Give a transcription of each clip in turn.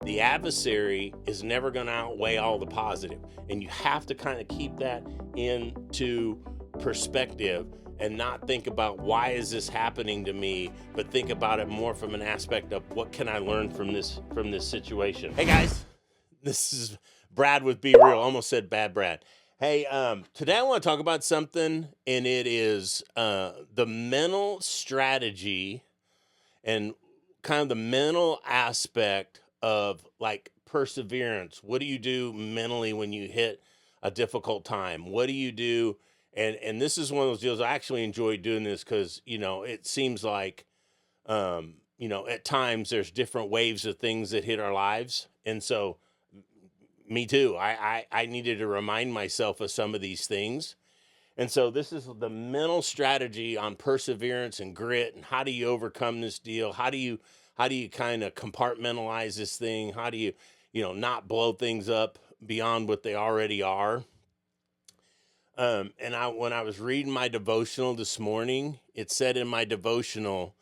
the adversary is never going to outweigh all the positive. And you have to kind of keep that into perspective and not think about why is this happening to me, but think about it more from an aspect of what can I learn from this situation. Hey guys, this is Brad with Be Real. Almost said Bad Brad. Hey, today I want to talk about something, and it is the mental strategy and kind of the mental aspect of like perseverance. What do you do mentally when you hit a difficult time? What do you do? And this is one of those deals I actually enjoy doing this because, it seems like, at times there's different waves of things that hit our lives. And so me too, I needed to remind myself of some of these things. And so this is the mental strategy on perseverance and grit, and how do you overcome this deal? How do you kind of compartmentalize this thing? How do you, not blow things up beyond what they already are? And when I was reading my devotional this morning, it said in my devotional,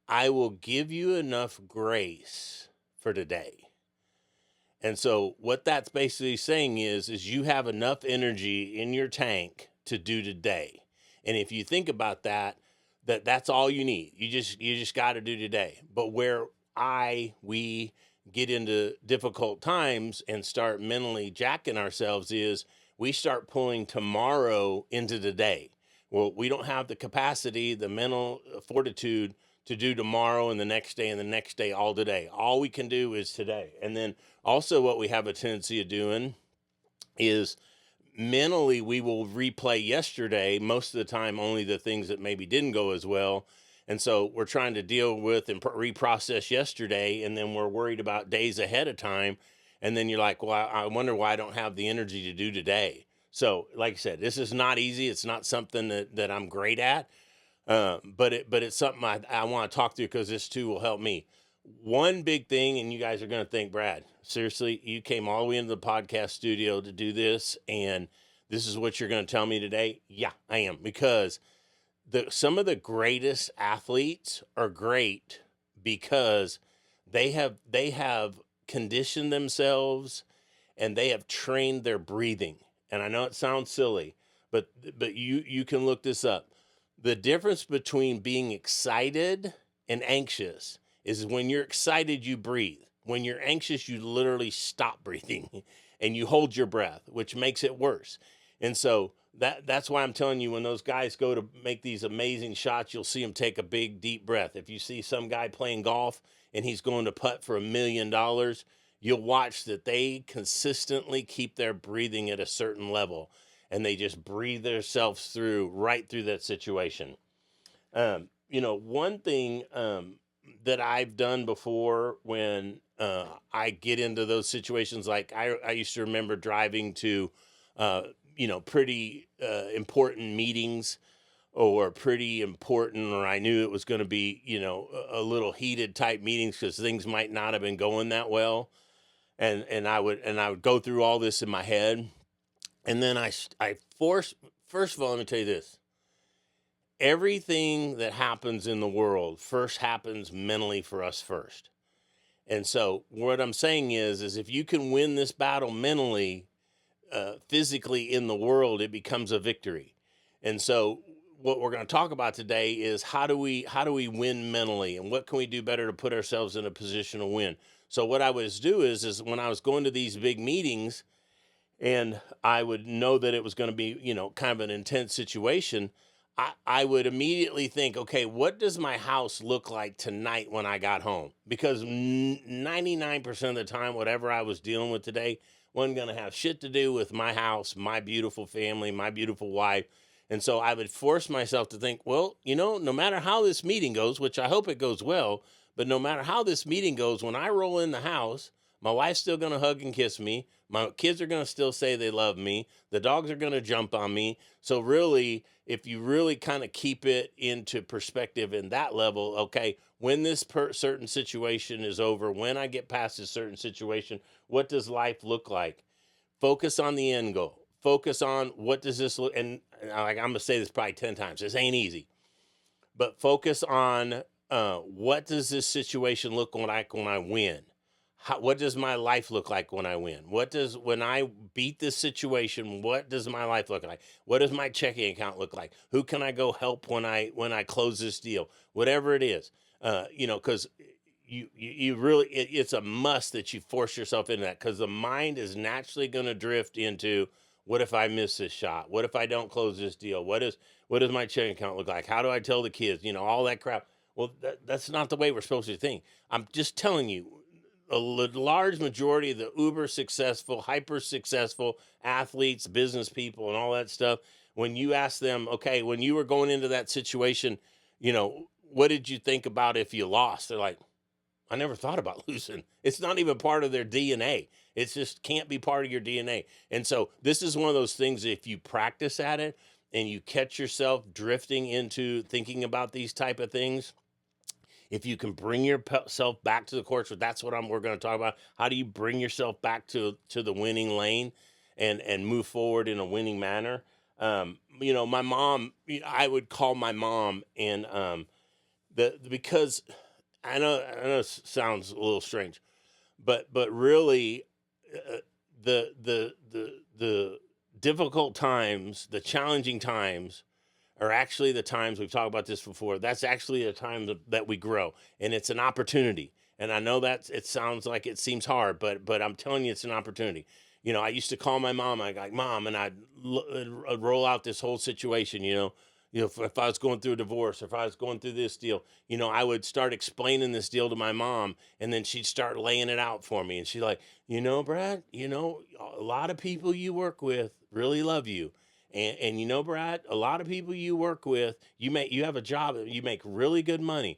I will give you enough grace for today. And so what that's basically saying is you have enough energy in your tank to do today. And if you think about that's all you need. You just got to do today. But where we get into difficult times and start mentally jacking ourselves is we start pulling tomorrow into today. Well, we don't have the capacity, the mental fortitude to do tomorrow and the next day and the next day all today. All we can do is today. And then also what we have a tendency of doing is mentally we will replay yesterday, most of the time only the things that maybe didn't go as well. And so we're trying to deal with and reprocess yesterday, and then we're worried about days ahead of time. And then you're like, well, I wonder why I don't have the energy to do today. So like I said, this is not easy. It's not something that I'm great at. But it's something I want to talk through because this too will help me. One big thing, and you guys are going to think, Brad, seriously, you came all the way into the podcast studio to do this, and this is what you're going to tell me today? Yeah, I am, because some of the greatest athletes are great because they have conditioned themselves and they have trained their breathing. And I know it sounds silly, but you can look this up. The difference between being excited and anxious is when you're excited, you breathe. When you're anxious, you literally stop breathing and you hold your breath, which makes it worse. And so that's why I'm telling you, when those guys go to make these amazing shots, you'll see them take a big, deep breath. If you see some guy playing golf and he's going to putt for $1 million, you'll watch that they consistently keep their breathing at a certain level. And they just breathe themselves right through that situation. One thing that I've done before when I get into those situations, like I used to remember driving to, pretty important meetings or pretty important, or I knew it was going to be, a little heated type meetings because things might not have been going that well. And I would go through all this in my head. And then first of all, let me tell you this. Everything that happens in the world first happens mentally for us first. And so what I'm saying is if you can win this battle mentally, physically in the world, it becomes a victory. And so what we're going to talk about today is how do we win mentally, and what can we do better to put ourselves in a position to win? So what I would do is when I was going to these big meetings, and I would know that it was going to be, kind of an intense situation, I would immediately think, okay, what does my house look like tonight when I got home? Because 99% of the time, whatever I was dealing with today wasn't going to have shit to do with my house, my beautiful family, my beautiful wife. And so I would force myself to think, well, no matter how this meeting goes, which I hope it goes well, but no matter how this meeting goes, when I roll in the house, my wife's still going to hug and kiss me. My kids are going to still say they love me. The dogs are going to jump on me. So really, if you really kind of keep it into perspective in that level, okay, when this certain situation is over, when I get past this certain situation, what does life look like? Focus on the end goal. Focus on what does this look, and I'm going to say this probably 10 times. This ain't easy. But focus on what does this situation look like when I win? what does my life look like when I win? When I beat this situation, what does my life look like? What does my checking account look like? Who can I go help when I close this deal? Whatever it is, because you really, it's a must that you force yourself into that, because the mind is naturally going to drift into, what if I miss this shot? What if I don't close this deal? What does my checking account look like? How do I tell the kids? All that crap. Well, that's not the way we're supposed to think. I'm just telling you, a large majority of the uber successful, hyper successful athletes, business people, and all that stuff, when you ask them, okay, when you were going into that situation, what did you think about if you lost? They're like, I never thought about losing. It's not even part of their DNA. It's just can't be part of your DNA. And so this is one of those things, if you practice at it and you catch yourself drifting into thinking about these type of things, if you can bring yourself back to the course, that's what we're going to talk about. How do you bring yourself back to the winning lane and move forward in a winning manner? My mom, I would call my mom, and because I know it sounds a little strange, but really, the difficult times, the challenging times, are actually the times, we've talked about this before, that's actually the time that we grow, and it's an opportunity. And I know that it sounds like it seems hard, but I'm telling you, it's an opportunity. I used to call my mom, I'd like, Mom, and I'd roll out this whole situation, if I was going through a divorce, or if I was going through this deal, I would start explaining this deal to my mom, and then she'd start laying it out for me. And she's like, Brad, a lot of people you work with really love you. And Brad, a lot of people you work with, you have a job, you make really good money.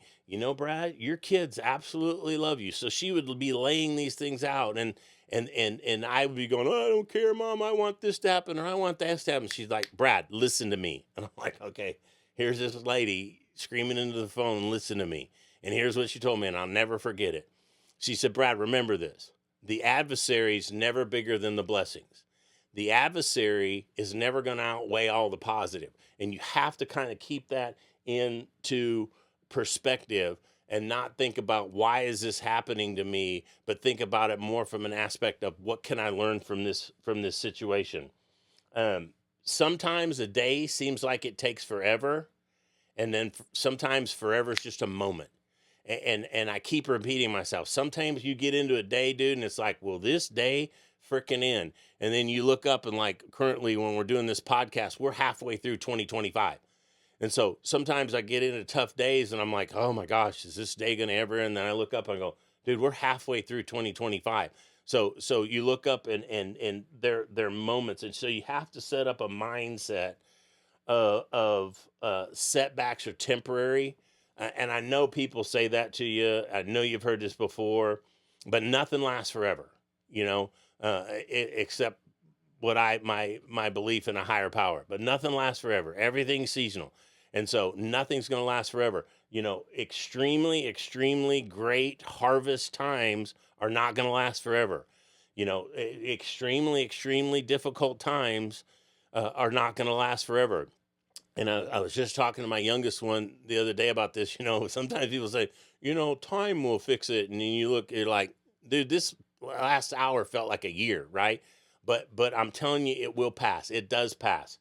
Brad, your kids absolutely love you. So she would be laying these things out, and I would be going, oh, I don't care, Mom, I want this to happen, or I want that to happen. She's like, Brad, listen to me. And I'm like, okay, here's this lady screaming into the phone, listen to me. And here's what she told me, and I'll never forget it. She said, Brad, remember this. The adversary's never bigger than the blessings. The adversary is never going to outweigh all the positive. And you have to kind of keep that into perspective and not think about, why is this happening to me, but think about it more from an aspect of, what can I learn from this situation? Sometimes a day seems like it takes forever, and then sometimes forever is just a moment. And I keep repeating myself. Sometimes you get into a day, dude, and it's like, will this day freaking end? And then you look up, and like currently when we're doing this podcast, we're halfway through 2025. And so sometimes I get into tough days, and I'm like, oh my gosh, is this day going to ever end? And then I look up and I go, dude, we're halfway through 2025. So you look up, and they're moments. And so you have to set up a mindset of setbacks are temporary. And I know people say that to you. I know you've heard this before, but nothing lasts forever, except my belief in a higher power. But nothing lasts forever. Everything's seasonal. And so nothing's going to last forever. Extremely, extremely great harvest times are not going to last forever. Extremely, extremely difficult times are not going to last forever. And I was just talking to my youngest one the other day about this. Sometimes people say, time will fix it. And then you're like, dude, this last hour felt like a year, right? But I'm telling you, it will pass. It does pass.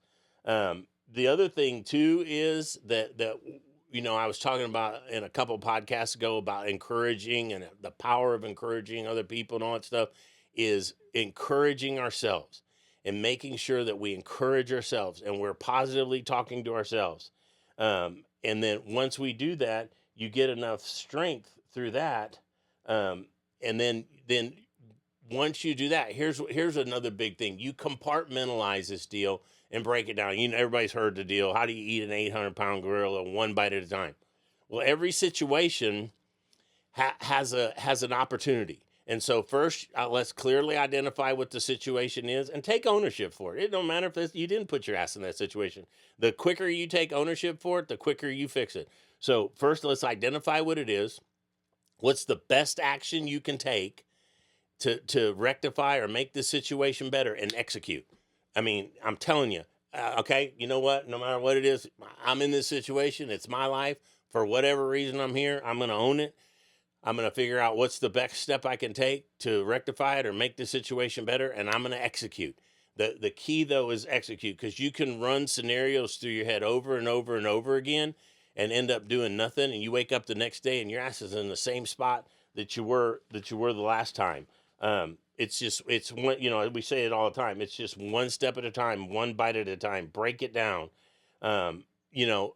The other thing too is that I was talking about in a couple podcasts ago about encouraging, and the power of encouraging other people and all that stuff, is encouraging ourselves and making sure that we encourage ourselves and we're positively talking to ourselves. And then once we do that, you get enough strength through that. And then once you do that, here's another big thing. You compartmentalize this deal and break it down. Everybody's heard the deal. How do you eat an 800-pound gorilla one bite at a time? Well, every situation has an opportunity. And so first, let's clearly identify what the situation is and take ownership for it. It don't matter if you didn't put your ass in that situation. The quicker you take ownership for it, the quicker you fix it. So first, let's identify what it is. What's the best action you can take to rectify or make this situation better, and execute? I mean, I'm telling you, okay, you know what? No matter what it is, I'm in this situation. It's my life. For whatever reason I'm here, I'm going to own it. I'm going to figure out what's the best step I can take to rectify it or make the situation better, and I'm going to execute. The key, though, is execute, because you can run scenarios through your head over and over and over again and end up doing nothing, and you wake up the next day and your ass is in the same spot that you were the last time. It's one, we say it all the time. It's just one step at a time, one bite at a time. Break it down. Um, you know,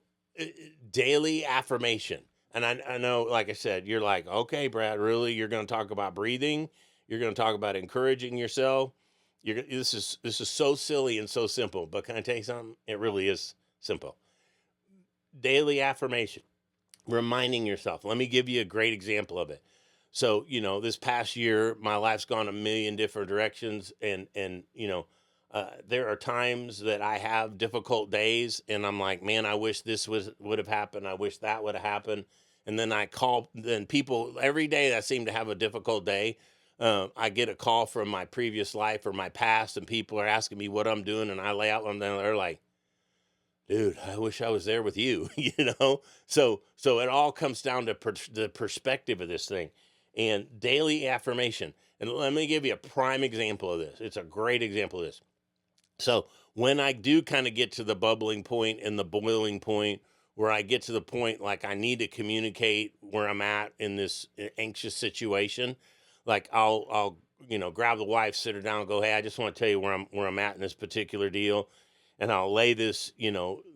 Daily affirmation. And I know, like I said, you're like, okay, Brad, really? You're going to talk about breathing? You're going to talk about encouraging yourself? This is so silly and so simple. But can I tell you something? It really is simple. Daily affirmation, reminding yourself. Let me give you a great example of it. So, this past year, my life's gone a million different directions, and there are times that I have difficult days, and I'm like, man, I wish this would have happened. I wish that would have happened. And then then people every day that I seem to have a difficult day. I get a call from my previous life or my past, and people are asking me what I'm doing, and I lay out, and they're like, dude, I wish I was there with you, So it all comes down to the perspective of this thing, and daily affirmation. And let me give you a prime example of this. It's a great example of this. So when I do kind of get to the bubbling point and the boiling point, where I get to the point like I need to communicate where I'm at in this anxious situation, like I'll grab the wife, sit her down, and go, hey, I just want to tell you where I'm at in this particular deal. And I'll lay this,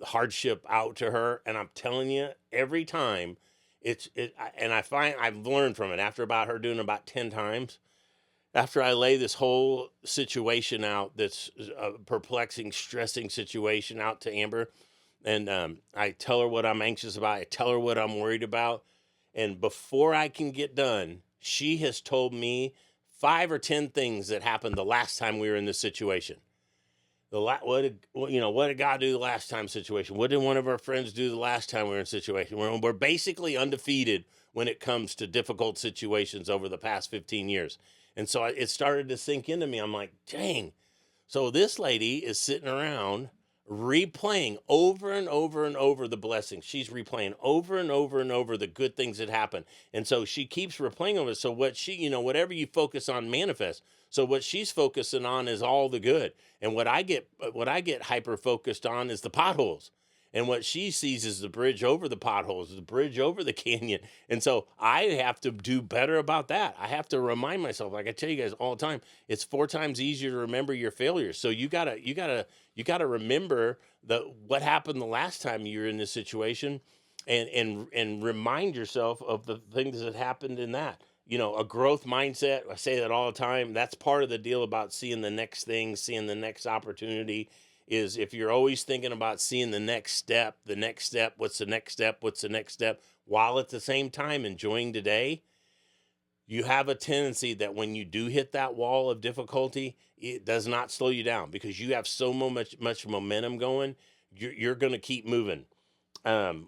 hardship out to her. And I'm telling you, every time and I find I've learned from it after her doing about 10 times. After I lay this whole situation out, that's a perplexing, stressing situation out to Amber, and I tell her what I'm anxious about, I tell her what I'm worried about, and before I can get done, she has told me 5 or 10 things that happened the last time we were in this situation. What did God do the last time situation? What did one of our friends do the last time we were in a situation? We're basically undefeated when it comes to difficult situations over the past 15 years. And so it started to sink into me. I'm like, dang. So this lady is sitting around replaying over and over and over the blessings. She's replaying over and over and over the good things that happen. And so she keeps replaying over. So whatever you focus on manifests. So what she's focusing on is all the good. And what I get hyper focused on is the potholes. And what she sees is the bridge over the potholes, the bridge over the canyon. And so I have to do better about that. I have to remind myself, like I tell you guys all the time, it's 4 times easier to remember your failures. So you gotta remember what happened the last time you were in this situation, and remind yourself of the things that happened in that. A growth mindset. I say that all the time. That's part of the deal about seeing the next thing, seeing the next opportunity. Is if you're always thinking about seeing the next step, what's the next step, while at the same time enjoying today, you have a tendency that when you do hit that wall of difficulty, it does not slow you down, because you have so much momentum going. You're going to keep moving. I've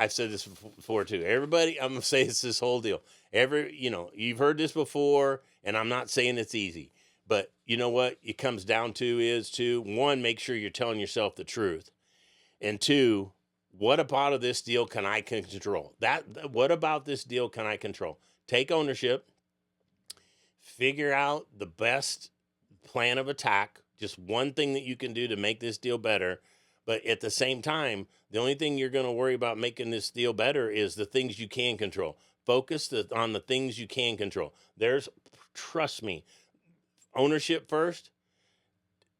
said this before too. Everybody, I'm going to say it's this whole deal. You've heard this before, and I'm not saying it's easy. But you know what it comes down to is, 1, make sure you're telling yourself the truth. And 2, what about this deal can I control? What about this deal can I control? Take ownership. Figure out the best plan of attack. Just one thing that you can do to make this deal better. But at the same time, the only thing you're going to worry about making this deal better is the things you can control. Focus on the things you can control. Trust me, ownership first.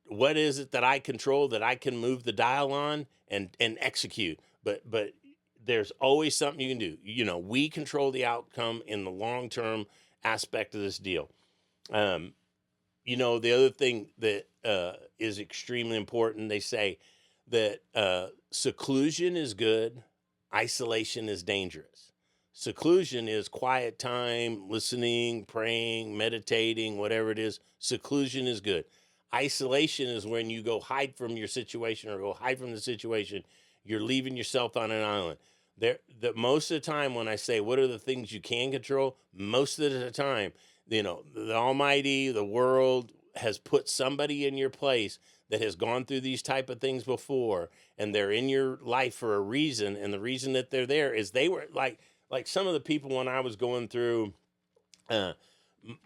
What is it that I control, that I can move the dial on and execute? But there's always something you can do. We control the outcome in the long-term aspect of this deal. The other thing that is extremely important, they say that seclusion is good, isolation is dangerous. Seclusion is quiet time, listening, praying, meditating, whatever it is. Seclusion is good. Isolation is when you go hide from your situation or go hide from the situation. You're leaving yourself on an island. Most of the time when I say, what are the things you can control? Most of the time, the Almighty, the world has put somebody in your place that has gone through these type of things before, and they're in your life for a reason. And the reason that they're there is they were like, like some of the people when I was going through uh,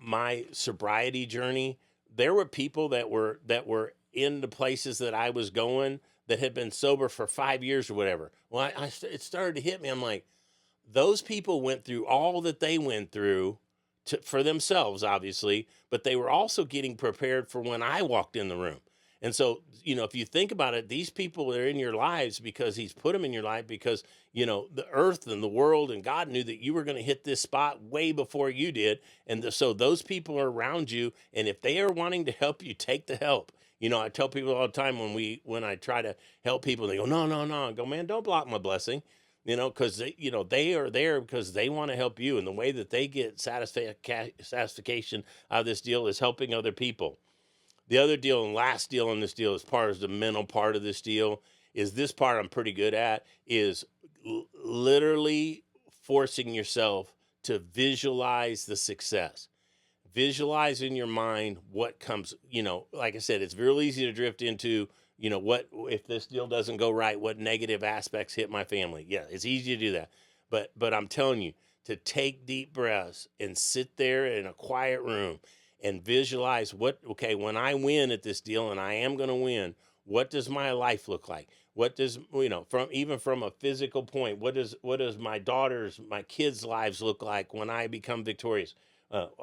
my sobriety journey, there were people that were in the places that I was going that had been sober for 5 years or whatever. Well, it started to hit me. I'm like, those people went through all that they went through for themselves, obviously, but they were also getting prepared for when I walked in the room. And so, if you think about it, these people are in your lives because he's put them in your life because, the earth and the world and God knew that you were going to hit this spot way before you did. And so those people are around you. And if they are wanting to help you, take the help. I tell people all the time when I try to help people, they go, no, no, no. I go, man, don't block my blessing. Because they are there because they want to help you. And the way that they get satisfaction out of this deal is helping other people. The other deal and last deal on this deal, as far as the mental part of this deal, is this part I'm pretty good at, is literally forcing yourself to visualize the success. Visualize in your mind what comes, like I said, it's real easy to drift into, what if this deal doesn't go right, what negative aspects hit my family. Yeah, it's easy to do that. But I'm telling you, to take deep breaths and sit there in a quiet room and visualize when I win at this deal, and I am going to win, what does my life look like? What does, from a physical point, what does my kids' lives look like when I become victorious?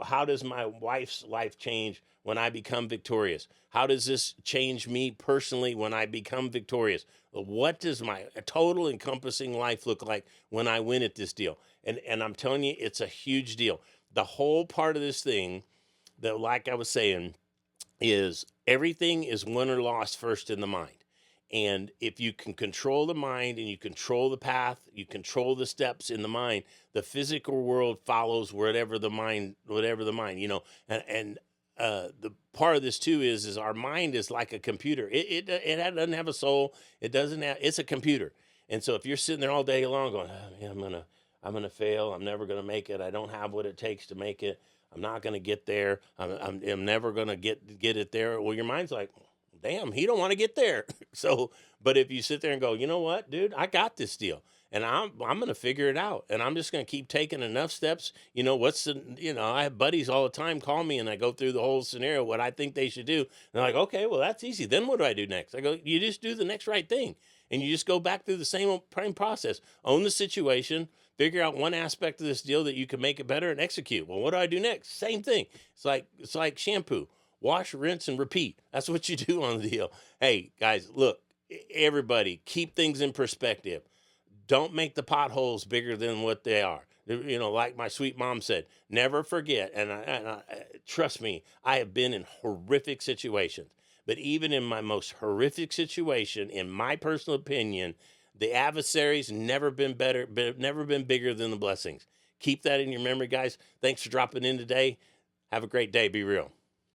How does my wife's life change when I become victorious? How does this change me personally when I become victorious? What does my total encompassing life look like when I win at this deal? And I'm telling you, it's a huge deal. The whole part of this thing, that, like I was saying, is everything is won or lost first in the mind. And if you can control the mind and you control the path, you control the steps in the mind, the physical world follows whatever the mind, and the part of this too is our mind is like a computer. It doesn't have a soul. It's a computer. And so if you're sitting there all day long going, oh, man, I'm gonna fail. I'm never gonna make it. I don't have what it takes to make it. I'm not gonna get there. I'm never gonna get it there. Well, your mind's like, damn, he don't want to get there. So, but if you sit there and go, you know what, dude, I got this deal, and I'm going to figure it out, and I'm just going to keep taking enough steps. I have buddies all the time call me, and I go through the whole scenario, what I think they should do. And they're like, okay, well, that's easy. Then what do I do next? I go, you just do the next right thing, and you just go back through the same process. Own the situation, figure out one aspect of this deal that you can make it better, and execute. Well, what do I do next? Same thing. It's like shampoo. Wash, rinse, and repeat. That's what you do on the deal. Hey, guys, look, everybody, keep things in perspective. Don't make the potholes bigger than what they are. Like my sweet mom said, never forget. And trust me, I have been in horrific situations. But even in my most horrific situation, in my personal opinion, the adversary's never been bigger than the blessings. Keep that in your memory, guys. Thanks for dropping in today. Have a great day. Be real.